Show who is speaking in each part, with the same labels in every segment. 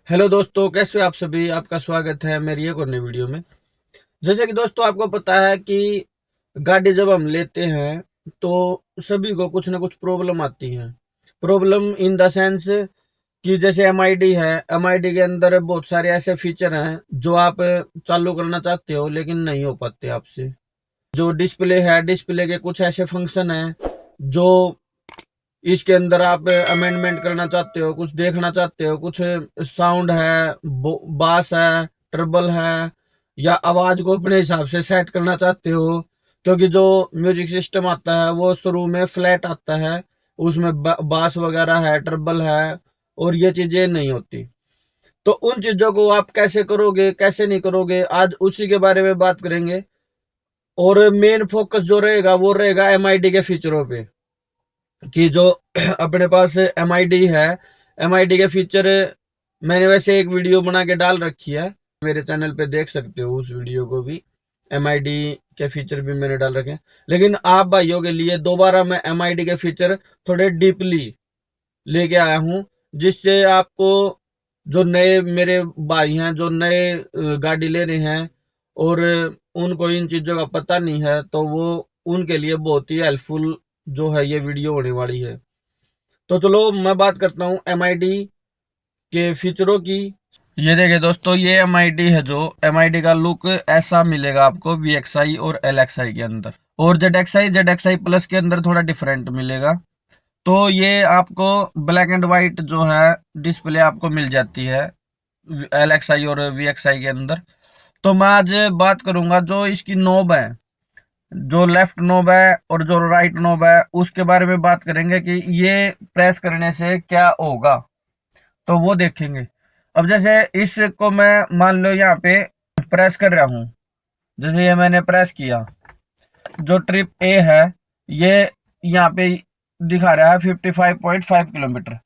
Speaker 1: Hello दोस्तों, कैसे हो आप सभी। आपका स्वागत है मेरी एक और नई वीडियो में। जैसे कि दोस्तों आपको पता है कि गाड़ी जब हम लेते हैं तो सभी को कुछ ना कुछ प्रॉब्लम आती है। प्रॉब्लम इन द सेंस कि जैसे एमआईडी है, एमआईडी के अंदर बहुत सारे ऐसे फीचर हैं जो आप चालू करना चाहते हो लेकिन नहीं हो पाते आपसे। जो डिस्प्ले है, डिस्प्ले के कुछ ऐसे फंक्शन हैं जो इसके अंदर आप अमेंडमेंट करना चाहते हो, कुछ देखना चाहते हो, कुछ साउंड है, बास है, ट्रबल है, या आवाज को अपने हिसाब से सेट करना चाहते हो। क्योंकि जो म्यूजिक सिस्टम आता है वो शुरू में फ्लैट आता है, उसमें बास वगैरह है, ट्रबल है, और ये चीजें नहीं होती। तो उन चीजों को आप कैसे करोगे, कैसे नहीं करोगे, आज उसी के बारे में बात करेंगे। और मेन फोकस जो रहेगा वो रहेगा एमआईडी के फीचरों पे, कि जो अपने पास एमआईडी है, एमआईडी के फीचर मैंने वैसे एक वीडियो बना के डाल रखी है, मेरे चैनल पे देख सकते हो उस वीडियो को भी। एमआईडी के फीचर भी मैंने डाल रखे हैं, लेकिन आप भाइयों के लिए दोबारा मैं एमआईडी के फीचर थोड़े डीपली लेके आया हूँ, जिससे आपको, जो नए मेरे भाई हैं, जो नए गाड़ी ले रहे हैं और उनको इन चीजों का पता नहीं है, तो वो उनके लिए बहुत ही हेल्पफुल जो है ये वीडियो होने वाली है। तो चलो मैं बात करता हूँ एमआईडी के फीचरों की। ये देखिए दोस्तों, ये एमआईडी है, जो एमआईडी का लुक ऐसा मिलेगा आपको वीएक्सआई और एलएक्सआई के अंदर, और जेड एक्सआई प्लस के अंदर थोड़ा डिफरेंट मिलेगा। तो ये आपको ब्लैक एंड व्हाइट जो है डिस्प्ले आपको मिल जाती है एलएक्सआई और वीएक्सआई के अंदर। तो मैं आज बात करूंगा जो इसकी नोब है, जो लेफ्ट नोब है और जो राइट नोब है, उसके बारे में बात करेंगे कि ये प्रेस करने से क्या होगा, तो वो देखेंगे। अब जैसे इसको मैं मान लो यहाँ पे प्रेस कर रहा हूँ, जैसे ये मैंने प्रेस किया, जो ट्रिप ए है ये यहाँ पे दिखा रहा है 55.5 किलोमीटर।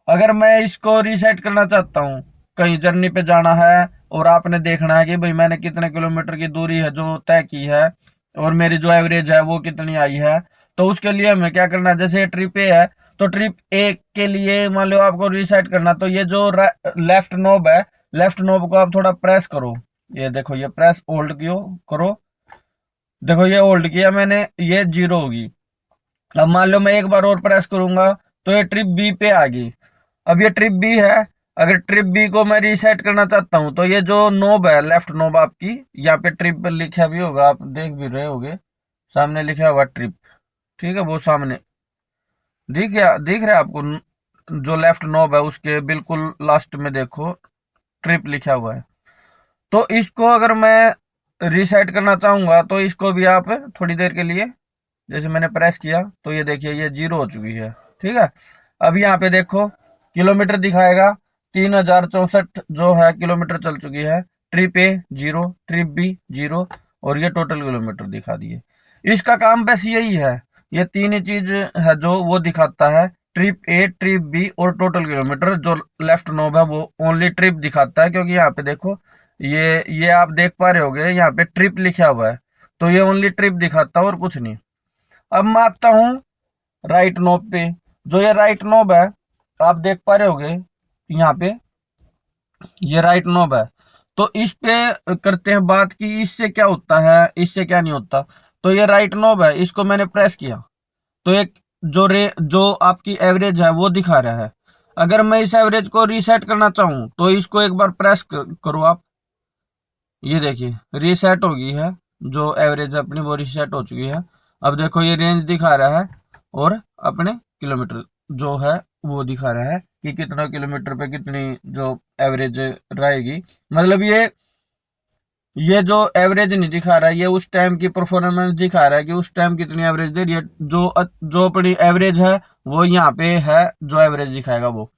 Speaker 1: अगर मैं इसको रीसेट करना चाहता हूँ, कहीं जर्नी पे जाना है और आपने देखना है कि भाई मैंने कितने किलोमीटर की दूरी है जो तय की है और मेरी जो एवरेज है वो कितनी आई है, तो उसके लिए हमें क्या करना है। जैसे ट्रिप ए है, तो ट्रिप ए के लिए मान लो आपको रीसेट करना, तो ये जो लेफ्ट नोब है, लेफ्ट नोब को आप थोड़ा प्रेस करो। ये देखो, ये प्रेस होल्ड क्यों करो, देखो ये होल्ड किया मैंने, ये जीरो होगी। अब मान लो मैं एक बार और प्रेस करूंगा तो ये ट्रिप बी पे आ गई। अब ये ट्रिप बी है, अगर ट्रिप बी को मैं रीसेट करना चाहता हूं तो ये जो नोब है, लेफ्ट नोब आपकी, यहाँ पे ट्रिप लिखा भी होगा, आप देख भी रहे होगे, सामने लिखा हुआ ट्रिप, ठीक है, वो सामने दिख रहा है आपको। जो लेफ्ट नोब है उसके बिल्कुल लास्ट में देखो ट्रिप लिखा हुआ है। तो इसको अगर मैं रीसेट करना चाहूंगा तो इसको भी आप थोड़ी देर के लिए, जैसे मैंने प्रेस किया तो ये देखिए ये जीरो हो चुकी है, ठीक है। अब यहाँ पे देखो किलोमीटर दिखाएगा, 3064 जो है किलोमीटर चल चुकी है। Trip A zero, trip B zero, और ये टोटल किलोमीटर दिखा दिए। इसका काम बस यही है, ये तीन ही चीज है जो वो दिखाता है, ट्रिप ए, ट्रिप बी और टोटल किलोमीटर। जो लेफ्ट नोब है वो ओनली ट्रिप दिखाता है, क्योंकि यहाँ पे देखो ये आप देख पा रहे होगे, यहाँ पे ट्रिप लिखा हुआ है, तो ये ओनली ट्रिप दिखाता है और कुछ नहीं। अब मैं आता हूँ राइट नोब पे। जो ये राइट नोब है, आप देख पा रहे होगे यहाँ पे, ये राइट नोब है। तो इस पे करते हैं बात कि इससे क्या होता है, इससे क्या नहीं होता। तो ये राइट नोब है, इसको मैंने प्रेस किया तो एक जो आपकी एवरेज है वो दिखा रहा है। अगर मैं इस एवरेज को रीसेट करना चाहूँ तो इसको एक बार प्रेस करो आप, ये देखिए रीसेट हो गई है, जो एवरेज अपनी वो रीसेट हो चुकी है। अब देखो ये रेंज दिखा रहा है और अपने किलोमीटर जो है वो दिखा रहा है कि कितना किलोमीटर पे कितनी जो एवरेज रहेगी। मतलब ये जो एवरेज नहीं दिखा रहा है, ये उस टाइम की परफॉर्मेंस दिखा रहा है कि उस टाइम कितनी एवरेज दे रही है। जो अपनी एवरेज है वो यहाँ पे है, जो एवरेज दिखाएगा वो।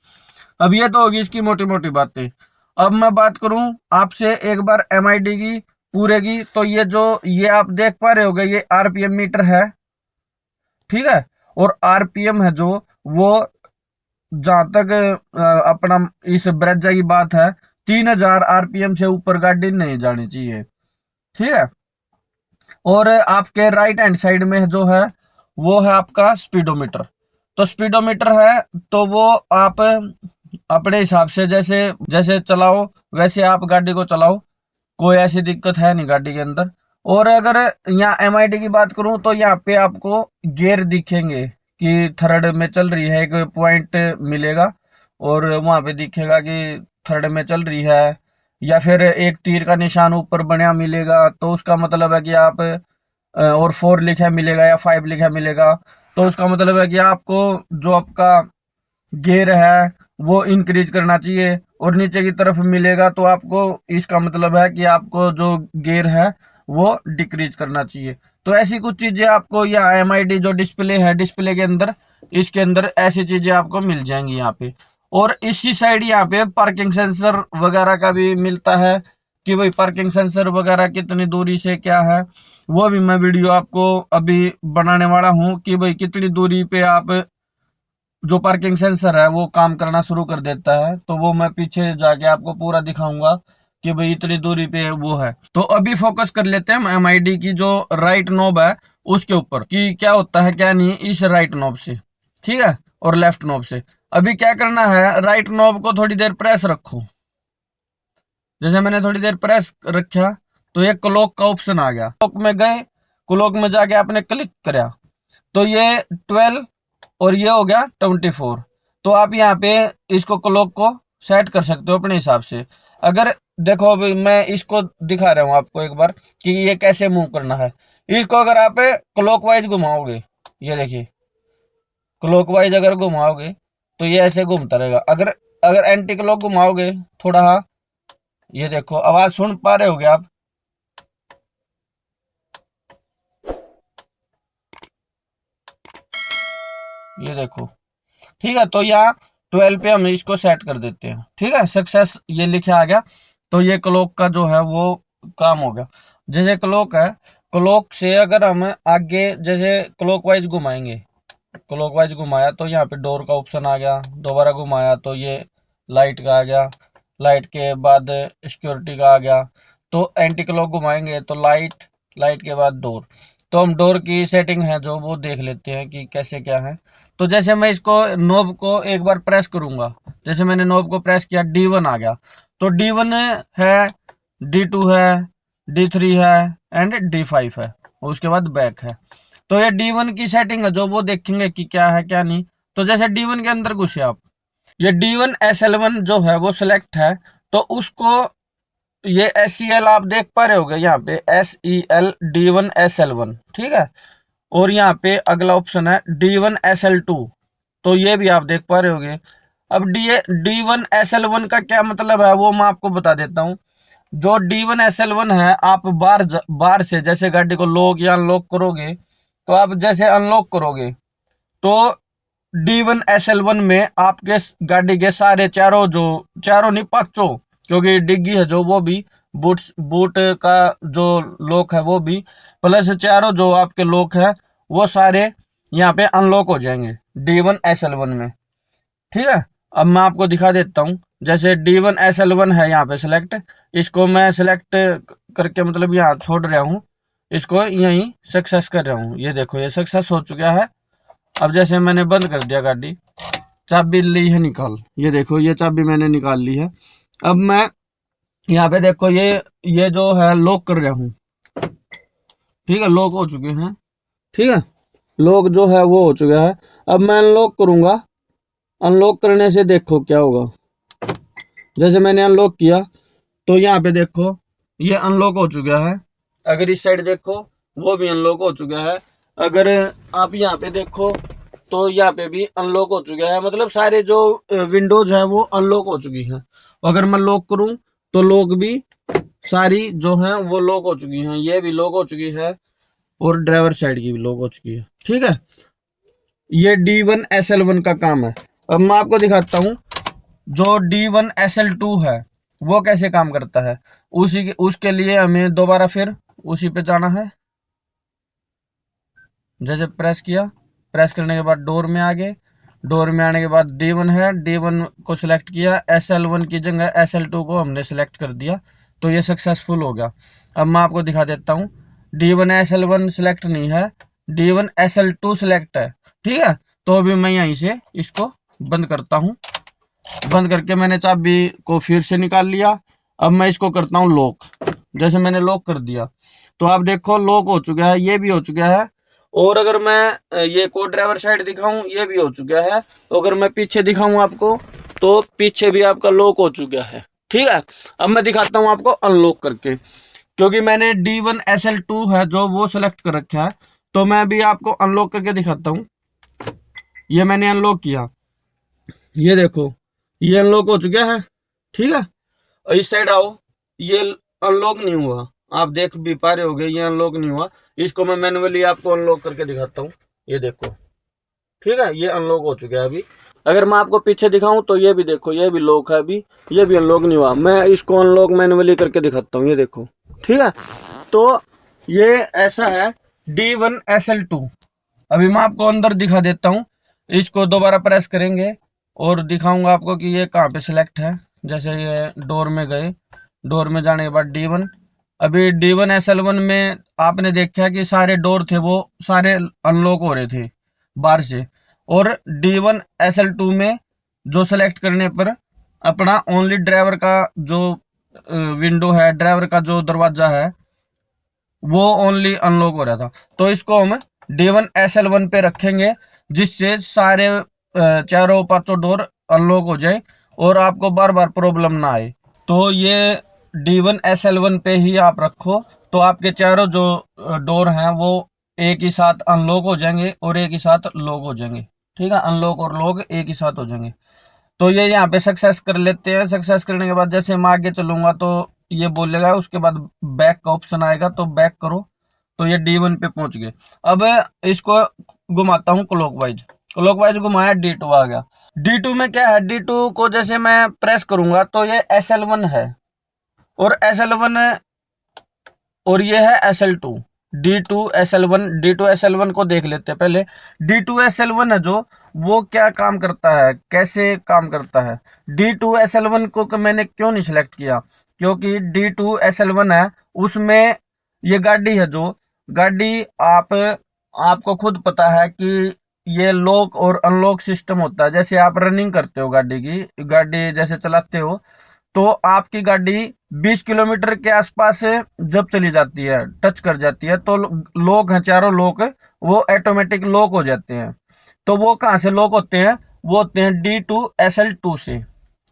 Speaker 1: अब ये तो होगी इसकी मोटी मोटी बातें। अब मैं बात करूं आपसे एक बार एमआईडी की पूरे की, तो ये आप देख पा रहे होगे, ये आरपीएम मीटर है, ठीक है। और आरपीएम है जो वो, जहां तक अपना इस ब्रेजा की बात है, 3000 आरपीएम से ऊपर गाड़ी नहीं जानी चाहिए, ठीक है। और आपके राइट हैंड साइड में जो है वो है आपका स्पीडोमीटर। तो स्पीडोमीटर है तो वो आप अपने हिसाब से जैसे जैसे चलाओ वैसे आप गाड़ी को चलाओ, कोई ऐसी दिक्कत है नहीं गाड़ी के अंदर। और अगर यहाँ एमआईडी की बात करूं तो यहाँ पे आपको गियर दिखेंगे कि थर्ड में चल रही है, एक पॉइंट मिलेगा और वहां पे दिखेगा कि थर्ड में चल रही है, या फिर एक तीर का निशान ऊपर बना मिलेगा, तो उसका मतलब है कि आप और 4 लिखा मिलेगा या 5 लिखा मिलेगा, तो उसका मतलब है कि आपको जो आपका गियर है वो इंक्रीज करना चाहिए। और नीचे की तरफ मिलेगा तो आपको इसका मतलब है कि आपको जो गियर है वो डिक्रीज करना चाहिए। तो ऐसी कुछ चीजें आपको यहाँ एमआईडी जो डिस्प्ले है, डिस्प्ले के अंदर इसके अंदर ऐसी चीजें आपको मिल जाएंगी यहाँ पे। और इसी साइड यहाँ पे पार्किंग सेंसर वगैरह का भी मिलता है कि भाई पार्किंग सेंसर वगैरह कितनी दूरी से क्या है, वो भी मैं वीडियो आपको अभी बनाने वाला हूँ कि भाई कितनी दूरी पे आप जो पार्किंग सेंसर है वो काम करना शुरू कर देता है, तो वो मैं पीछे जाके आपको पूरा दिखाऊंगा कि भाई इतनी दूरी पे वो है। तो अभी फोकस कर लेते हैं एमआईडी की जो राइट नॉब है उसके ऊपर कि क्या होता है क्या नहीं इस राइट नॉब से, ठीक है, और लेफ्ट नॉब से। अभी क्या करना है, राइट नॉब को थोड़ी देर प्रेस रखो। जैसे मैंने थोड़ी देर प्रेस रखा तो ये क्लॉक का ऑप्शन आ गया, क्लॉक में गए, क्लॉक में जाके आपने क्लिक करा तो ये 12 और ये हो गया 24। तो आप यहाँ पे इसको क्लॉक को सेट कर सकते हो अपने हिसाब से। अगर देखो अभी मैं इसको दिखा रहा हूँ आपको एक बार कि ये कैसे मूव करना है। इसको अगर आप क्लॉक वाइज घुमाओगे, ये देखिए क्लॉक वाइज अगर घुमाओगे तो ये ऐसे घूमता रहेगा। अगर अगर एंटी क्लॉक घुमाओगे थोड़ा, हाँ ये देखो आवाज सुन पा रहे होगे आप, ये देखो, ठीक है। तो यहाँ 12 पे हम इसको सेट कर देते हैं, ठीक है, सक्सेस ये लिखे आ गया। तो ये क्लॉक का जो है वो काम हो गया। जैसे क्लॉक है, क्लॉक से अगर हम आगे जैसे क्लॉक वाइज घुमाएंगे, क्लॉक वाइज घुमाया तो यहाँ पे डोर का ऑप्शन आ गया, दोबारा घुमाया तो ये लाइट का आ गया, लाइट के बाद सिक्योरिटी का आ गया। तो एंटी क्लॉक घुमाएंगे तो लाइट, लाइट के बाद डोर। तो हम डोर की सेटिंग है जो वो देख लेते हैं कि कैसे क्या है। तो जैसे मैं इसको नोब को एक बार प्रेस करूंगा, जैसे मैंने नोब को प्रेस किया D1 आ गया, तो D1 है, D2 है, D3 है एंड D5 है, और उसके बाद बैक है। तो ये D1 की सेटिंग है जो वो देखेंगे कि क्या है क्या नहीं। तो जैसे D1 के अंदर घुसे आप, ये D1 SL1 जो है वो सिलेक्ट है, तो उसको ये SEL आप देख पा रहे होगे यहाँ पे SEL D1 SL1, ठीक है। और यहाँ पे अगला ऑप्शन है D1 SL2, तो ये भी आप देख पा रहे होगे। अब D1 SL1 का क्या मतलब है वो मैं आपको बता देता हूँ। जो D1 SL1 है, आप बार से जैसे गाड़ी को लॉक या अनलॉक करोगे, तो आप जैसे अनलॉक करोगे तो D1 SL1 में आपके गाड़ी के सारे चारों, जो चारों नहीं पांचों, क्योंकि डिग्गी है जो वो भी, बूट का जो लॉक है वो भी, प्लस चारों जो आपके लॉक है वो सारे यहाँ पे अनलॉक हो जाएंगे D1 SL1 में, ठीक है। अब मैं आपको दिखा देता हूँ। जैसे D1 SL1 है यहाँ पे सिलेक्ट, इसको मैं सिलेक्ट करके मतलब यहाँ छोड़ रहा हूँ, इसको यहीं सक्सेस कर रहा हूँ। ये देखो ये सक्सेस हो चुका है। अब जैसे मैंने बंद कर दिया गाड़ी, चाबी ली है निकाल, ये देखो ये चाबी मैंने निकाल ली है। अब मैं यहाँ पे देखो ये जो है लॉक कर रहा हूँ, ठीक है, लॉक हो चुके हैं, ठीक है, लॉक जो है वो हो चुका है। अब मैं अनलॉक करूंगा, अनलॉक करने से देखो क्या होगा। जैसे मैंने अनलॉक किया तो यहाँ पे देखो ये अनलॉक हो चुका है। अगर इस साइड देखो वो भी अनलॉक हो चुका है। अगर आप यहाँ पे देखो तो यहाँ पे भी अनलॉक हो चुका है, मतलब सारे जो विंडोज है वो अनलॉक हो चुकी हैं। अगर मैं लॉक करूं तो लॉक भी सारी जो है वो लॉक हो चुकी हैं, ये भी लॉक हो चुकी है और ड्राइवर साइड की भी लॉक हो चुकी है, ठीक है। ये D1 SL1 का काम है। अब मैं आपको दिखाता हूँ जो D1 SL2 है वो कैसे काम करता है। उसके लिए हमें दोबारा फिर उसी पे जाना है। जैसे प्रेस किया, प्रेस करने के बाद डोर में आ गए, डोर में आने के बाद D1 है, D1 को सिलेक्ट किया, SL1 की जगह SL2 को हमने सिलेक्ट कर दिया, तो ये सक्सेसफुल हो गया। अब मैं आपको दिखा देता हूँ, D1 SL1 सिलेक्ट नहीं है, D1 SL2 सिलेक्ट है, ठीक है। तो अभी मैं यहीं से इसको बंद करता हूँ। बंद करके मैंने चाबी को फिर से निकाल लिया। अब मैं इसको करता हूँ लॉक। जैसे मैंने लॉक कर दिया तो आप देखो लॉक हो चुका है, ये भी हो चुका है। और अगर मैं ये को ड्राइवर साइड दिखाऊं, ये भी हो चुका है। तो अगर मैं पीछे दिखाऊं आपको, तो पीछे भी आपका लॉक हो चुका है। ठीक है, अब मैं दिखाता हूं आपको अनलॉक करके, क्योंकि मैंने D1SL2 है जो वो सिलेक्ट कर रखा है। तो मैं भी आपको अनलॉक करके दिखाता हूँ। ये मैंने अनलॉक किया, ये देखो ये अनलॉक हो चुका है। ठीक है, और इस साइड आओ, ये अनलॉक नहीं हुआ। आप देख भी पा रहे होगे ये अनलॉक नहीं हुआ। इसको मैं मैन्युअली आपको अनलॉक करके दिखाता हूँ, ये देखो। ठीक है, ये अनलॉक हो चुका है अभी। अगर मैं आपको पीछे दिखाऊं तो ये भी देखो, ये भी लॉक है अभी, ये भी अनलॉक नहीं हुआ। मैं इसको अनलॉक मैन्युअली करके दिखाता हूँ, ये देखो। ठीक है, तो ये ऐसा है D1SL2। अभी मैं आपको अंदर दिखा देता हूँ। इसको दोबारा प्रेस करेंगे और दिखाऊंगा आपको कि ये कहाँ पे सिलेक्ट है। जैसे ये डोर में गए, डोर में जाने के बाद D1, अभी D1SL1 में आपने देखा कि सारे डोर थे वो सारे अनलॉक हो रहे थे बाहर से। और D1SL2 में जो सेलेक्ट करने पर अपना ओनली ड्राइवर का जो विंडो है, ड्राइवर का जो दरवाजा है, वो ओनली अनलॉक हो रहा था। तो इसको हम D1SL1 पे रखेंगे, जिससे सारे चारों पांचों डोर अनलॉक हो जाए और आपको बार बार प्रॉब्लम ना आए। तो ये D1SL1 पे ही आप रखो, तो आपके चारों जो डोर हैं वो एक ही साथ अनलॉक हो जाएंगे और एक ही साथ लॉक हो जाएंगे। ठीक है, अनलॉक और लॉक एक ही साथ हो जाएंगे। तो ये यहाँ पे सक्सेस कर लेते हैं। सक्सेस करने के बाद जैसे मैं आगे चलूंगा तो ये बोलेगा, उसके बाद बैक का ऑप्शन आएगा, तो बैक करो। तो ये D1 पे पहुंच गए। अब इसको घुमाता हूँ क्लॉकवाइज। क्लॉकवाइज घुमाया, D2 आ गया। D2 में क्या है, D2 को जैसे मैं प्रेस करूंगा तो ये SL1 है, और SL1, और ये है SL2। D2SL1 को देख लेते हैं पहले। D2SL1 है जो, वो क्या काम करता है, कैसे काम करता है। D2SL1 को मैंने क्यों नहीं सिलेक्ट किया, क्योंकि D2SL1 है उसमें ये गाड़ी है जो गाड़ी, आपको खुद पता है कि ये लॉक और अनलॉक सिस्टम होता है। जैसे आप रनिंग करते हो गाड़ी की, गाड़ी जैसे चलाते हो, तो आपकी गाड़ी 20 किलोमीटर के आसपास जब चली जाती है, टच कर जाती है, तो लोग हैं, चारों लोग वो ऑटोमेटिक लॉक हो जाते हैं। तो वो कहाँ से लॉक होते हैं, वो होते हैं D2SL2 से।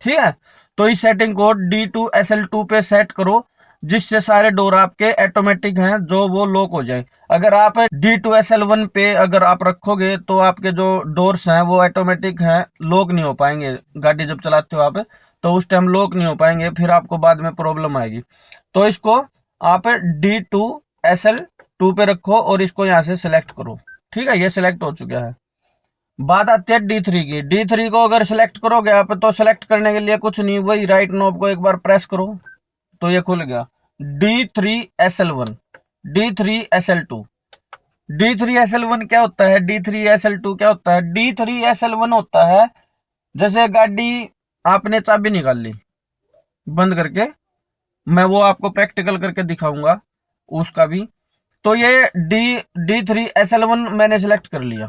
Speaker 1: ठीक है, तो इस सेटिंग को D2SL2 पे सेट करो, जिससे सारे डोर आपके ऑटोमेटिक हैं जो वो लॉक हो जाए। अगर आप D2SL1 पे अगर आप रखोगे तो आपके जो डोर्स हैं वो ऑटोमेटिक हैं, लॉक नहीं हो पाएंगे। गाड़ी जब चलाते हो आप, तो उस टाइम लॉक नहीं हो पाएंगे, फिर आपको बाद में प्रॉब्लम आएगी। तो इसको आप D2SL2 पे रखो और इसको यहाँ से सिलेक्ट करो। ठीक है, ये सिलेक्ट हो चुका है। बात आती है D3 की। D3 को अगर सिलेक्ट करोगे आप, तो सिलेक्ट करने के लिए कुछ नहीं, वही राइट नॉब को एक बार प्रेस करो तो ये खुल गया। D3SL1, D3SL2। D3SL1 क्या होता है, D3SL2 क्या होता है। D3SL1 होता है, जैसे गाड़ी आपने चाबी निकाल ली बंद करके, मैं वो आपको प्रैक्टिकल करके दिखाऊंगा उसका भी। तो ये D3SL1 मैंने सिलेक्ट कर लिया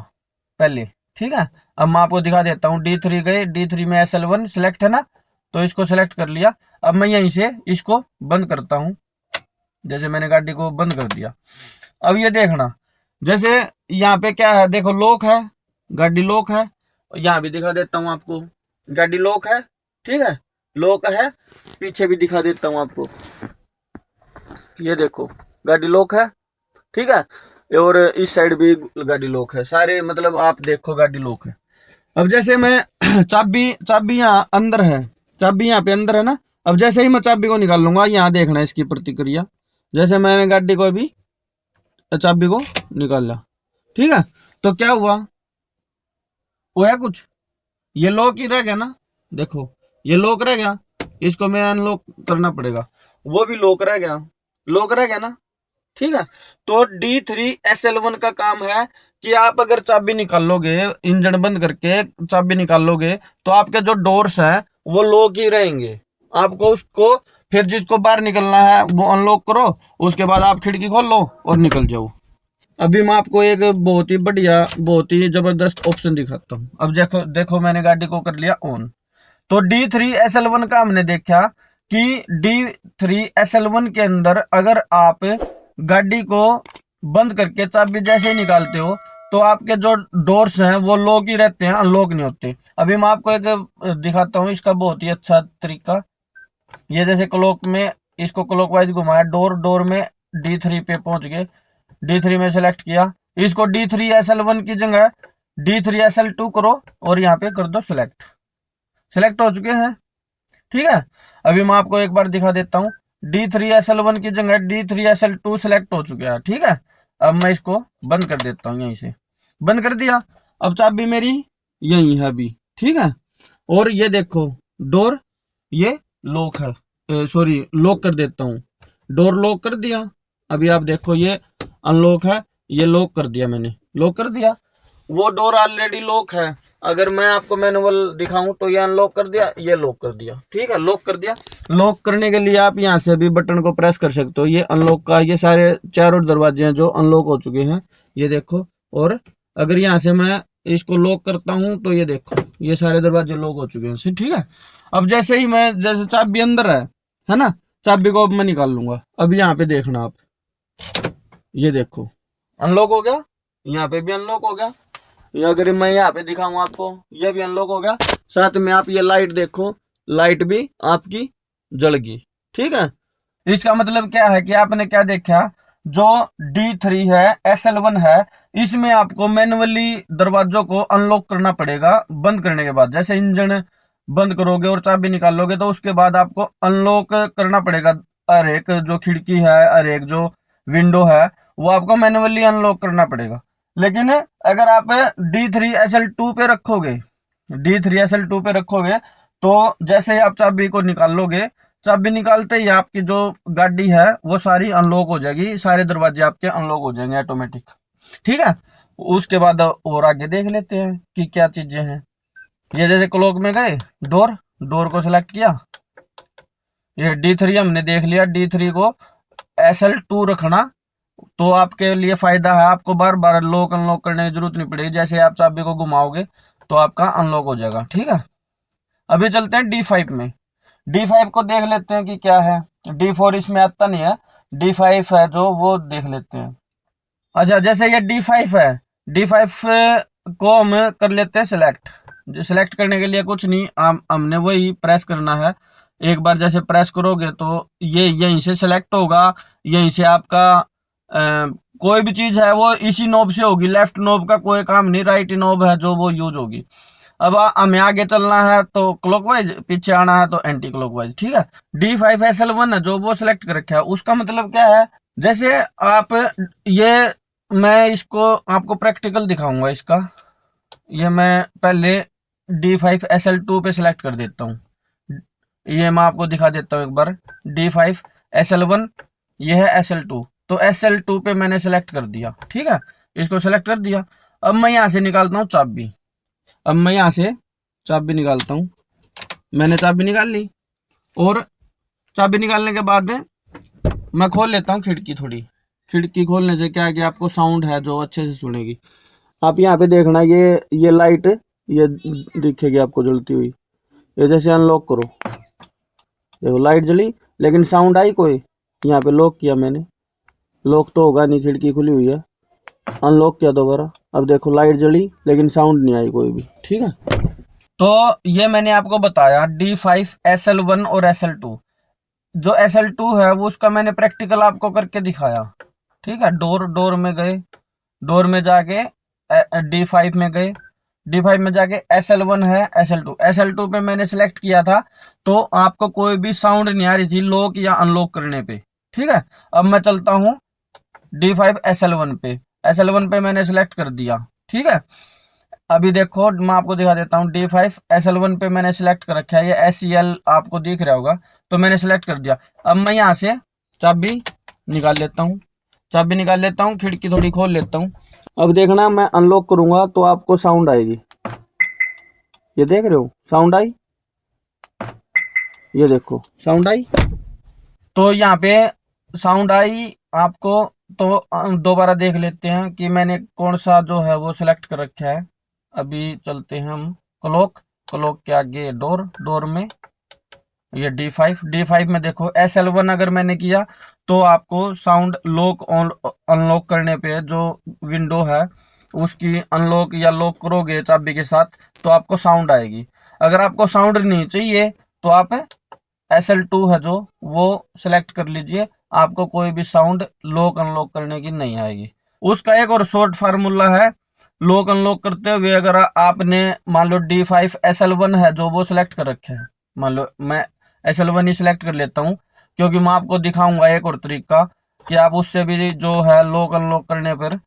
Speaker 1: पहले। ठीक है, अब मैं आपको दिखा देता हूँ। D3 गए, D3 में SL1 सिलेक्ट है ना, तो इसको सिलेक्ट कर लिया। अब मैं यहीं से इसको बंद करता हूँ, जैसे मैंने गाड़ी को बंद कर दिया। अब ये देखना, जैसे यहाँ पे क्या है, देखो लॉक है, गाड़ी लॉक है। यहाँ भी दिखा देता हूँ आपको, गाड़ी लॉक है। ठीक है, लॉक है। पीछे भी दिखा देता हूँ आपको, ये देखो गाड़ी लॉक है। ठीक है, और इस साइड भी गाड़ी लॉक है, सारे मतलब आप देखो गाड़ी लॉक है। अब जैसे मैं चाबी यहाँ अंदर है, चाबी यहाँ पे अंदर है ना। अब जैसे ही मैं चाबी को निकाल लूंगा, यहाँ देखना इसकी प्रतिक्रिया। जैसे मैंने गाड़ी को अभी चाबी को निकाला, ठीक है, तो क्या हुआ, कुछ ये लॉक ही रह गया ना। देखो ये लॉक रह गया, इसको मैं अनलॉक करना पड़ेगा, वो भी लॉक रह गया, लॉक रह गया ना। ठीक है, तो D3SL1 का काम है कि आप अगर चाबी निकाल लोगे, इंजन बंद करके चाबी निकाल लोगे, तो आपके जो डोर्स हैं वो लॉक ही रहेंगे। आपको उसको फिर जिसको बाहर निकलना है वो अनलॉक करो, उसके बाद आप खिड़की खोल लो और निकल जाओ। अभी मैं आपको एक बहुत ही बढ़िया, बहुत ही जबरदस्त ऑप्शन दिखाता हूँ। अब देखो देखो मैंने गाड़ी को कर लिया ऑन। तो D3SL1 का हमने देखा कि D3SL1 के अंदर अगर आप गाड़ी को बंद करके चाबी जैसे ही निकालते हो तो आपके जो डोर्स हैं वो लॉक ही रहते हैं, अनलॉक नहीं होते। अभी मैं आपको एक दिखाता हूँ इसका बहुत ही अच्छा तरीका। ये जैसे क्लॉक में इसको क्लॉकवाइज घुमाया, डोर डोर में D3 पे पहुंच गए, D3 में सेलेक्ट किया, इसको D3SL1 की जगह D3SL2 करो और यहाँ पे कर दो सिलेक्ट। सिलेक्ट हो चुके हैं, ठीक है। अभी मैं आपको एक बार दिखा देता हूँ, D3SL1 की जगह D3SL2 सिलेक्ट हो चुका है, ठीक है। अब मैं इसको बंद कर देता हूँ, यहीं से बंद कर दिया। अब चाबी मेरी यही है अभी, ठीक है। और ये देखो डोर ये लॉक है, सॉरी लॉक कर देता हूँ, डोर लॉक कर दिया। अभी आप देखो ये अनलॉक है, ये लॉक कर दिया मैंने, लॉक कर दिया। वो डोर ऑलरेडी लॉक है, अगर मैं आपको मैनुअल दिखाऊं तो ये अनलॉक कर दिया, ये लॉक कर दिया, ठीक है, लॉक कर दिया। लॉक करने के लिए आप यहाँ से भी बटन को प्रेस कर सकते हो, ये अनलॉक का, ये सारे चारों दरवाजे हैं जो अनलॉक हो चुके हैं, ये देखो। और अगर यहाँ से मैं इसको लॉक करता हूँ तो ये देखो ये सारे दरवाजे लॉक हो चुके हैं, ठीक है। अब जैसे ही मैं, जैसे चाबी अंदर है ना, चाबी को अब मैं निकाल लूंगा। अब यहाँ पे देखना आप, ये देखो अनलॉक हो गया, यहाँ पे भी अनलॉक हो गया। ये अगर मैं यहाँ पे दिखाऊं आपको, ये भी अनलॉक हो गया। साथ में आप ये लाइट देखो, लाइट भी आपकी जल गई, ठीक है। इसका मतलब क्या है कि आपने क्या देखा, जो D3 है, SL1 है, इसमें आपको मैनुअली दरवाजों को अनलॉक करना पड़ेगा बंद करने के बाद। जैसे इंजन बंद करोगे और चाबी निकालोगे तो उसके बाद आपको अनलॉक करना पड़ेगा। हर एक जो खिड़की है, हर एक जो विंडो है, वो आपको मैनुअली अनलॉक करना पड़ेगा। लेकिन अगर आप D3SL2 पे रखोगे, D3SL2 पे रखोगे तो जैसे ही आप चाबी को निकाल लोगे, चाबी निकालते ही आपकी जो गाड़ी है वो सारी अनलॉक हो जाएगी, सारे दरवाजे आपके अनलॉक हो जाएंगे ऑटोमेटिक, ठीक है। उसके बाद और आगे देख लेते हैं कि क्या चीजें हैं। ये जैसे क्लॉक में गए, डोर डोर को सिलेक्ट किया, ये D3 हमने देख लिया। D3 को SL2 रखना तो आपके लिए फायदा है, आपको बार बार लॉक अनलॉक करने की जरूरत नहीं पड़ेगी। जैसे आप चाबी को घुमाओगे तो आपका अनलॉक हो जाएगा, ठीक है। अभी चलते हैं D5 में। D5 को देख लेते हैं कि क्या है। D4 इसमें आता नहीं है, D5 है जो, वो देख लेते हैं। अच्छा, जैसे ये D5 है, D5 को हम कर लेते हैं सिलेक्ट। जो सिलेक्ट करने के लिए कुछ नहीं, हमने वही प्रेस करना है। एक बार जैसे प्रेस करोगे तो ये यहीं से सिलेक्ट होगा, यहीं से आपका कोई भी चीज है वो इसी नोब से होगी। लेफ्ट नोब का कोई काम नहीं, राइट नोब है जो वो यूज होगी। अब हमें आगे चलना है तो क्लॉकवाइज, पीछे आना है तो एंटी क्लॉकवाइज, ठीक है। D5SL1 है जो, वो सिलेक्ट कर रखा है। उसका मतलब क्या है, जैसे आप ये, मैं इसको आपको प्रैक्टिकल दिखाऊंगा इसका। ये मैं पहले D5SL2 पे सिलेक्ट कर देता हूँ, ये मैं आपको दिखा देता हूँ एक बार। D5SL1, ये है SL2, तो SL2 पे मैंने सिलेक्ट कर दिया, ठीक है। इसको सिलेक्ट कर दिया। अब मैं यहाँ से निकालता हूँ चाबी, अब मैं यहाँ से चाबी निकालता हूँ। मैंने चाबी निकाल ली, और चाबी निकालने के बाद मैं खोल लेता हूँ खिड़की थोड़ी। खिड़की खोलने से क्या है कि आपको साउंड है जो अच्छे से सुनेगी। आप यहाँ पे देखना, ये लाइट ये दिखेगी आपको जलती हुई। ये जैसे अनलॉक करो, देखो लाइट जली, लेकिन साउंड आई कोई? यहाँ पे लॉक किया मैंने, लॉक तो होगा नहीं, खिड़की खुली हुई है। अनलॉक किया दोबारा, अब देखो लाइट जली लेकिन साउंड नहीं आई कोई भी, ठीक है। तो ये मैंने आपको बताया D5SL1 और SL2। जो SL2 है वो, उसका मैंने प्रैक्टिकल आपको करके दिखाया, ठीक है। डोर डोर में गए, डोर में जाके D5 में गए, D5 में जाके SL1 है, SL2 पे मैंने सिलेक्ट किया था तो आपको कोई भी साउंड नहीं आ रही थी लॉक या अनलॉक करने पे, ठीक है। अब मैं चलता हूँ D5SL1 पे, SL1 पे मैंने सिलेक्ट कर दिया, ठीक है। अभी देखो मैं आपको दिखा देता हूँ, D5SL1 पे मैंने सिलेक्ट कर रखा है, ये SEL आपको दिख रहा होगा, तो मैंने सिलेक्ट कर दिया। अब मैं यहाँ से चाबी निकाल लेता हूँ, चाबी निकाल लेता हूँ, खिड़की थोड़ी खोल लेता हूँ। अब देखना, मैं अनलॉक करूंगा तो आपको साउंड आएगी, ये देख रहे हो साउंड आई, ये देखो साउंड आई। तो यहाँ पे साउंड आई आपको, तो दोबारा देख लेते हैं कि मैंने कौन सा जो है वो सिलेक्ट कर रखा है। अभी चलते हैं हम क्लॉक, क्लॉक के आगे डोर में ये D5 में देखो SL1 अगर मैंने किया तो आपको साउंड लॉक अनलॉक करने पे जो विंडो है उसकी अनलॉक या लॉक करोगे चाबी के साथ तो आपको साउंड आएगी। अगर आपको साउंड नहीं चाहिए तो आप SL2 है जो वो सिलेक्ट कर लीजिए, आपको कोई भी साउंड लॉक अनलॉक करने की नहीं आएगी। उसका एक और शॉर्ट फार्मूला है, लॉक अनलॉक करते हुए अगर आपने मान लो D5 SL1 है जो वो सिलेक्ट कर रखे हैं, मान लो मैं SL1 ही सिलेक्ट कर लेता हूँ क्योंकि मैं आपको दिखाऊंगा एक और तरीका कि आप उससे भी जो है लॉक अनलॉक करने पर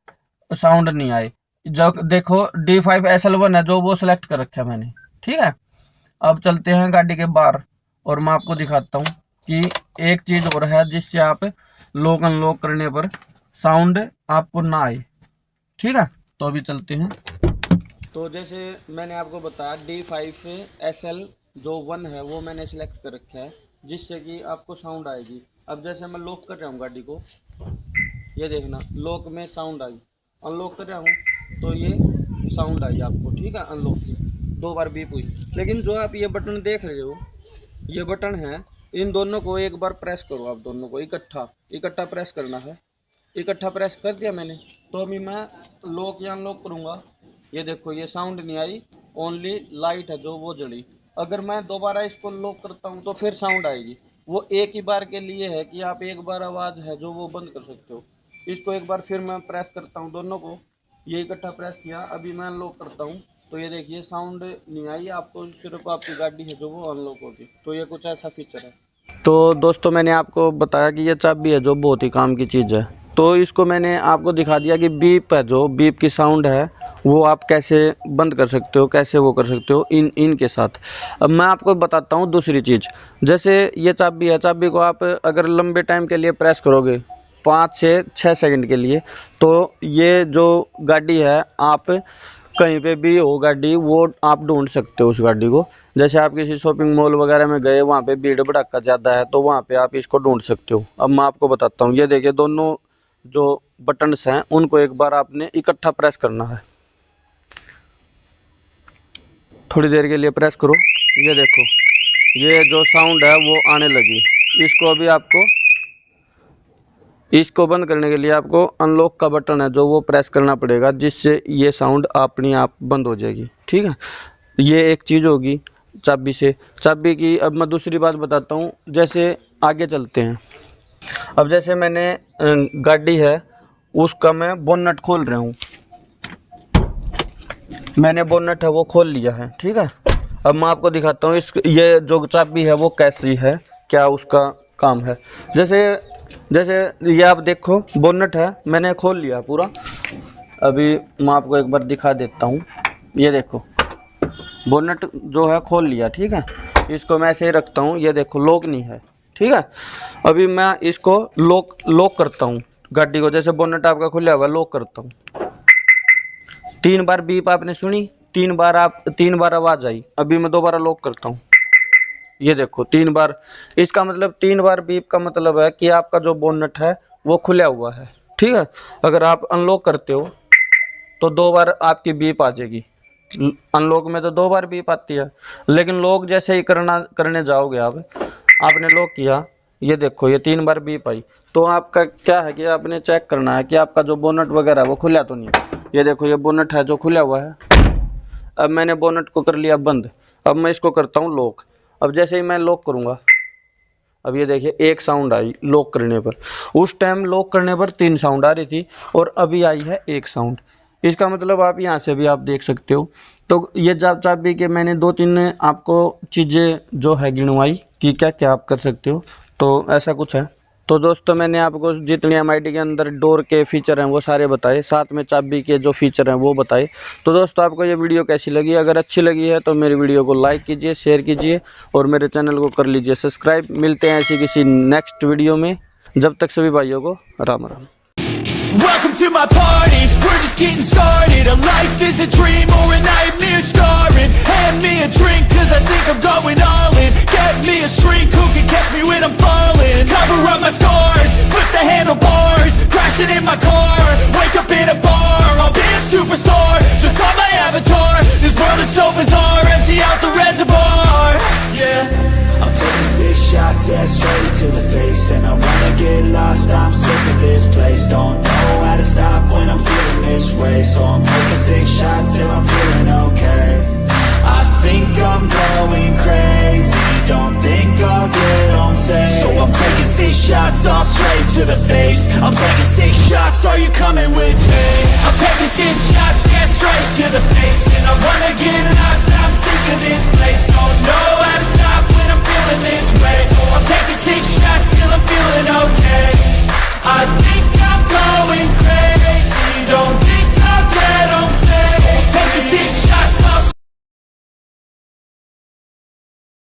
Speaker 1: साउंड नहीं आए। जब देखो D5 SL1 है जो वो सिलेक्ट कर रखा है मैंने, ठीक है। अब चलते हैं गाड़ी के बाहर और मैं आपको दिखाता हूँ कि एक चीज और है जिससे आप लॉक अनलॉक करने पर साउंड आपको ना आए, ठीक है। तो अभी चलते हैं। तो जैसे मैंने आपको बताया D5 SL जो 1 है वो मैंने सिलेक्ट कर रखा है जिससे कि आपको साउंड आएगी। अब जैसे मैं लॉक कर रहा हूँ गाड़ी को, ये देखना लॉक में साउंड आई, अनलॉक कर रहा हूँ तो ये साउंड आई आपको, ठीक है। अनलॉक की 2 बार बीप हुई। लेकिन जो आप ये बटन देख रहे हो, ये बटन है, इन दोनों को एक बार प्रेस करो, आप दोनों को इकट्ठा प्रेस करना है। इकट्ठा प्रेस कर दिया मैंने तो अभी मैं लॉक या अनलॉक करूँगा, ये देखो ये साउंड नहीं आई, ओनली लाइट है जो वो जली। अगर मैं दोबारा इसको लॉक करता हूँ तो फिर साउंड आएगी। वो एक ही बार के लिए है कि आप एक बार आवाज़ है जो वो बंद कर सकते हो। इसको एक बार फिर मैं प्रेस करता हूँ दोनों को, ये इकट्ठा प्रेस किया, अभी मैं अनलॉक करता हूँ तो ये देखिए साउंड नहीं आई, आपको सिर्फ आपकी गाड़ी है जो वो अनलॉक होगी। तो ये कुछ ऐसा फीचर है। तो दोस्तों मैंने आपको बताया कि ये चाबी है जो बहुत ही काम की चीज़ है। तो इसको मैंने आपको दिखा दिया कि बीप है जो बीप की साउंड है वो आप कैसे बंद कर सकते हो, कैसे वो कर सकते हो इनके साथ। अब मैं आपको बताता हूँ दूसरी चीज़। जैसे ये चाबी है, चाबी को आप अगर लंबे टाइम के लिए प्रेस करोगे 5 से 6 सेकंड के लिए तो ये जो गाड़ी है आप कहीं पे भी हो गाड़ी वो आप ढूंढ सकते हो उस गाड़ी को। जैसे आप किसी शॉपिंग मॉल वगैरह में गए, वहाँ पे भीड़ भड़का ज़्यादा है तो वहाँ पे आप इसको ढूंढ सकते हो। अब मैं आपको बताता हूँ, ये देखिए दोनों जो बटन्स हैं उनको एक बार आपने इकट्ठा प्रेस करना है, थोड़ी देर के लिए प्रेस करो, ये देखो ये जो साउंड है वो आने लगी। इसको अभी आपको इसको बंद करने के लिए आपको अनलॉक का बटन है जो वो प्रेस करना पड़ेगा जिससे ये साउंड अपनी आप बंद हो जाएगी, ठीक है। ये एक चीज़ होगी चाबी से। चाबी की अब मैं दूसरी बात बताता हूँ। जैसे आगे चलते हैं। अब जैसे मैंने गाड़ी है उसका मैं बोनट खोल रहा हूँ, मैंने बोनट है वो खोल लिया है, ठीक है। अब मैं आपको दिखाता हूँ ये जो चाबी है वो कैसी है, क्या उसका काम है। जैसे ये आप देखो बोनट है मैंने खोल लिया पूरा। अभी मैं आपको एक बार दिखा देता हूँ, ये देखो बोनट जो है खोल लिया, ठीक है। इसको मैं ऐसे ही रखता हूँ, ये देखो लॉक नहीं है, ठीक है। अभी मैं इसको लॉक करता हूँ गाड़ी को। जैसे बोनट आपका खुला हुआ लॉक करता हूँ, 3 बार बीप आपने सुनी, 3 बार आवाज आई। अभी मैं दोबारा लॉक करता हूँ, ये देखो 3 बार। इसका मतलब 3 बार बीप का मतलब है कि आपका जो बोनट है वो खुला हुआ है, ठीक है। अगर आप अनलॉक करते हो तो 2 बार आपकी बीप आ जाएगी। अनलॉक में तो 2 बार बीप आती है, लेकिन लॉक जैसे ही करने जाओगे आपने लॉक किया, ये देखो ये 3 बार बीप आई। तो आपका क्या है कि आपने चेक करना है कि आपका जो बोनट वगैरह वो खुला तो नहीं। ये देखो ये बोनट है जो खुला हुआ है। अब मैंने बोनट को कर लिया बंद। अब मैं इसको करता हूँ लॉक। अब जैसे ही मैं लॉक करूँगा, अब ये देखिए एक साउंड आई लॉक करने पर। उस टाइम लॉक करने पर 3 साउंड आ रही थी और अभी आई है 1 साउंड। इसका मतलब आप यहाँ से भी आप देख सकते हो। तो ये चाबी के मैंने 2-3 आपको चीज़ें जो है गिनवाई कि क्या क्या आप कर सकते हो। तो ऐसा कुछ है। तो दोस्तों मैंने आपको जितने MID के अंदर डोर के फीचर हैं वो सारे बताए, साथ में चाबी के जो फीचर हैं वो बताए। तो दोस्तों आपको ये वीडियो कैसी लगी? अगर अच्छी लगी है तो मेरी वीडियो को लाइक कीजिए, शेयर कीजिए और मेरे चैनल को कर लीजिए सब्सक्राइब। मिलते हैं ऐसी किसी नेक्स्ट वीडियो में। जब तक सभी भाइयों को Ram Ram.
Speaker 2: Welcome to my party, we're just getting started. A life is a dream or a nightmare scarring. Hand me a drink cause I think I'm going all in. Get me a shrink who can catch me when I'm falling. Cover up my scars, flip the handlebars. Crashing in my car, wake up in a bar. I'll be a superstar, just on my avatar. This world is so bizarre, empty out the face, and I wanna get lost, I'm sick of this place. Don't know how to stop when I'm feeling this way, so I'm taking 6 shots till I'm feeling okay. I think I'm going crazy, don't think I'll get on safe. So I'm taking 6 shots all straight to the face. I'm taking 6 shots, are you coming with me?